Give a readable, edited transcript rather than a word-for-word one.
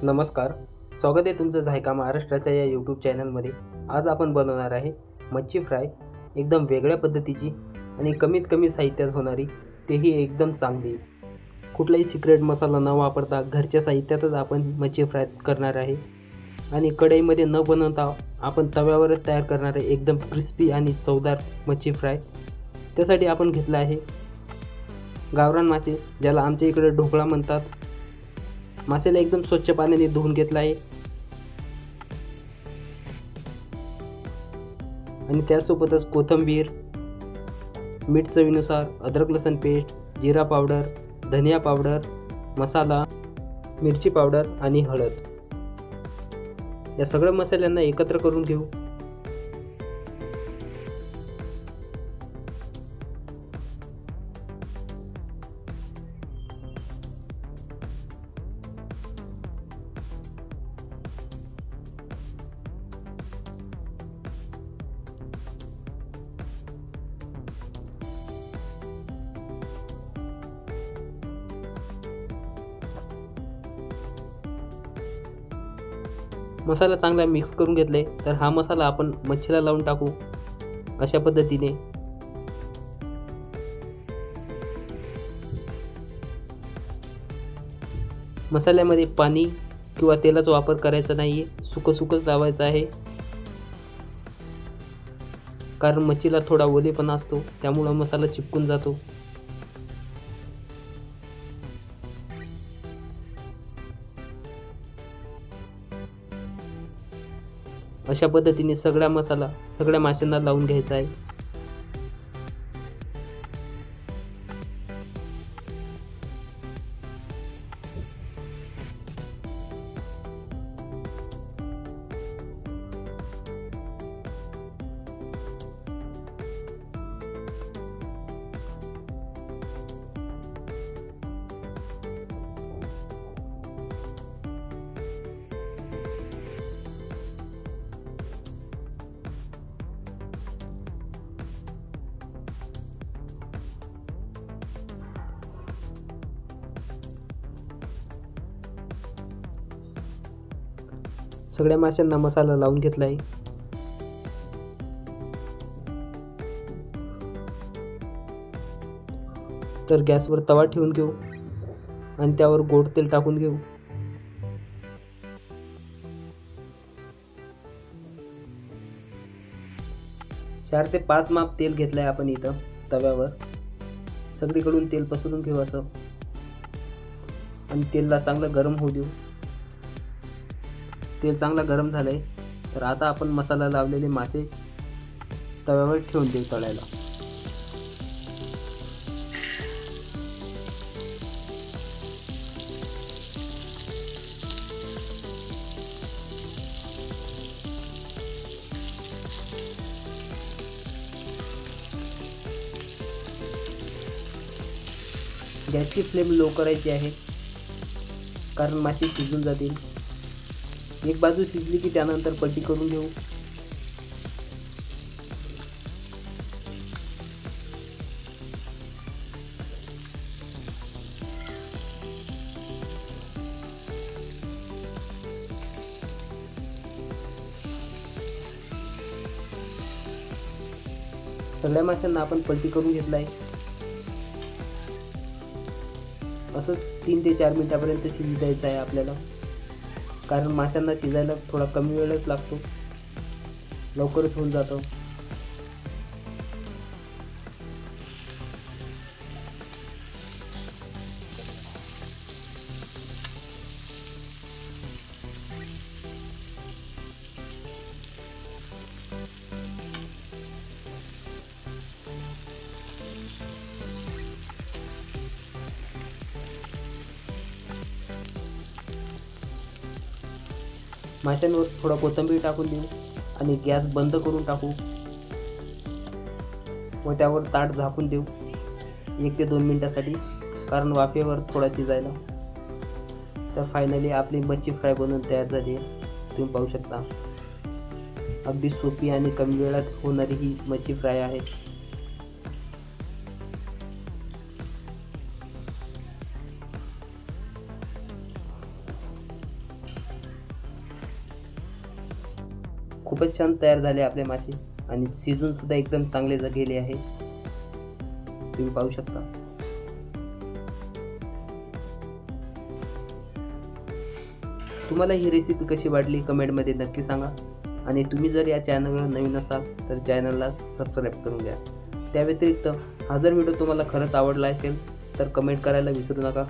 नमस्कार, स्वागत आहे तुमचं झायका महाराष्ट्राच्या या यूट्यूब चॅनलमध्ये। आज आपण बनवणार आहे मच्छी फ्राय, एकदम वेगळ्या पद्धतीची आणि कमीत कमी साहित्यात होणारी, तेही एकदम चांगली। कुठलाही सिक्रेट मसाला न वापरता घरच्या साहित्यातच आपण मच्छी फ्राय करणार आहे आणि कढईमध्ये न बनवता आपण तव्यावरच तयार करणार आहे एकदम क्रिस्पी आणि चवदार मच्छी फ्राय। त्यासाठी आपण घेतला आहे गावरान मासे, ज्याला आमच्या इकडे ढोकळा म्हणतात। मासेला एकदम स्वच्छ पाण्याने धुवून घेतला आहे आणि त्यासोबतच कोथिंबीर, मीठ चवीनुसार, अद्रक लसूण पेस्ट, जिरा पावडर, धनिया पावडर, मसाला, मिरची पावडर आणि हळद, या सगळ्या मसाल्यांना एकत्र करून घेऊ। मसाला चांगला मिक्स करून घेतले, तर हा मसाला आपण मच्छीला लावून टाकू अशा पद्धतीने। मसाल्यामध्ये पाणी किंवा तेलाचा वापर करायचा नाहीये, सुकंच लावायचं आहे, कारण मच्छीला थोडा ओलेपणा असतो, त्यामुळे मसाला चिपकून जातो। अशा पद्धतीने सगळा मसाला सगळ्या माशांना लावून घ्यायचा आहे। सगळ्या माशांना मसाला लावून घेतला आहे। तर गॅसवर तवा ठेवून घेऊ आणि त्यावर गोड तेल टाकून घेऊ। चार ते 5 माप तेल घेतलंय आपण इथं तव्यावर। सगळीकडून तेल पसरून घेऊ असं आणि तेलला चांगलं गरम होऊ देऊ। तेल चांगला गरम झालंय, तर आता आपण मसाला लावलेले मासे तव्यावर ठेवून देऊ तळायला। गॅसची फ्लेम लो करायची आहे, कारण मासे शिजून जातील। एक बाजू शिजली की त्यानंतर पलटी करून घेऊ। सगळ्या माशांना आपण पलटी करून घेतलाय। असं 3 ते 4 मिनिटापर्यंत शिजू द्यायचं आहे आपल्याला, कारण माशांना शिजायला थोडा कमी वेळच लागतो, लवकरच होऊन जातो। माशांवर थोडा कोथिंबीर टाकून देऊ आणि गॅस बंद करून टाकू व त्यावर ताट झाकून देऊ 1 ते 2 मिनिटासाठी, कारण वाफेवर थोडा शिजायला। तर फायनली आपली मच्छी फ्राय बनवून तयार झाली आहे, तुम्ही पाहू शकता। अगदी सोपी आणि कमी वेळात होणारी ही मच्छी फ्राय आहे। खूपच छान तयार झाले आपले मासे आणि शिजून सुद्धा एकदम चांगले गेले आहे, तुम्ही पाहू शकता। तुम्हाला ही रेसिपी कशी वाटली कमेंटमध्ये नक्की सांगा आणि तुम्ही जर या चॅनलवर नवीन असाल तर चॅनलला सबस्क्राईब करून घ्या। त्या व्यतिरिक्त हा जर व्हिडिओ तुम्हाला खरंच आवडला असेल तर कमेंट करायला विसरू नका।